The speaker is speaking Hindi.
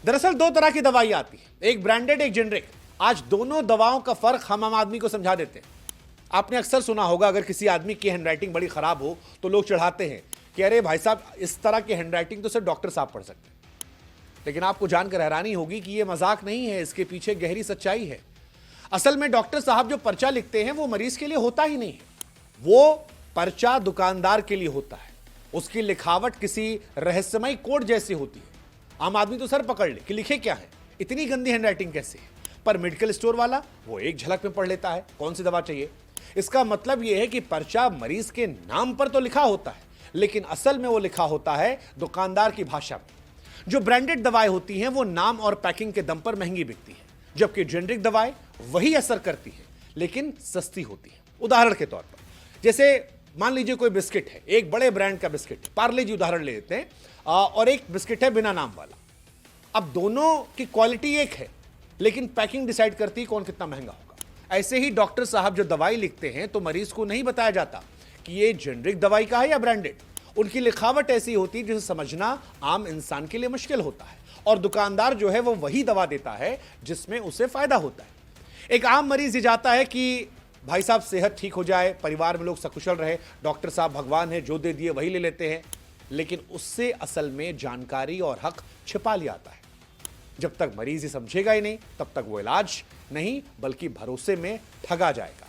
दरअसल दो तरह की दवाई आती है, एक ब्रांडेड एक जेनरिक। आज दोनों दवाओं का फर्क हम आम आदमी को समझा देते हैं। आपने अक्सर सुना होगा, अगर किसी आदमी की हैंडराइटिंग बड़ी खराब हो तो लोग चढ़ाते हैं कि अरे भाई साहब, इस तरह की हैंडराइटिंग तो सिर्फ डॉक्टर साहब पढ़ सकते हैं। लेकिन आपको जानकर हैरानी होगी कि यह मजाक नहीं है, इसके पीछे गहरी सच्चाई है। असल में डॉक्टर साहब जो पर्चा लिखते हैं वो मरीज के लिए होता ही नहीं है, वो पर्चा दुकानदार के लिए होता है। उसकी लिखावट किसी रहस्यमय कोड जैसी होती है। आम आदमी तो सर पकड़ ले कि लिखे क्या है, इतनी गंदी हैंडराइटिंग कैसे है, पर मेडिकल स्टोर वाला वो एक झलक में पढ़ लेता है कौन सी दवा चाहिए। इसका मतलब यह है कि पर्चा मरीज के नाम पर तो लिखा होता है, लेकिन असल में वो लिखा होता है दुकानदार की भाषा में। जो ब्रांडेड दवाएं होती हैं वो नाम और पैकिंग के दम पर महंगी बिकती हैं, जबकि जेनरिक दवाएं वही असर करती हैं लेकिन सस्ती होती हैं। उदाहरण के तौर पर, जैसे मान लीजिए कोई बिस्किट है, एक बड़े ब्रांड का बिस्किट, पार्ले जी उदाहरण ले लेते हैं, और एक बिस्किट है बिना नाम वाला। अब दोनों की क्वालिटी एक है, लेकिन पैकिंग डिसाइड करती है कौन कितना महंगा होगा। ऐसे ही डॉक्टर साहब जो दवाई लिखते हैं तो मरीज को नहीं बताया जाता कि ये जेनरिक दवाई का है या ब्रांडेड। उनकी लिखावट ऐसी होती है जिसे समझना आम इंसान के लिए मुश्किल होता है, और दुकानदार जो है वो वही दवा देता है जिसमें उसे फायदा होता है। एक आम मरीज ये चाहता है कि भाई साहब सेहत ठीक हो जाए, परिवार में लोग सकुशल रहे, डॉक्टर साहब भगवान है, जो दे दिए वही ले लेते हैं, लेकिन उससे असल में जानकारी और हक छिपा लिया आता है। जब तक मरीज ही समझेगा ही नहीं, तब तक वो इलाज नहीं बल्कि भरोसे में ठगा जाएगा।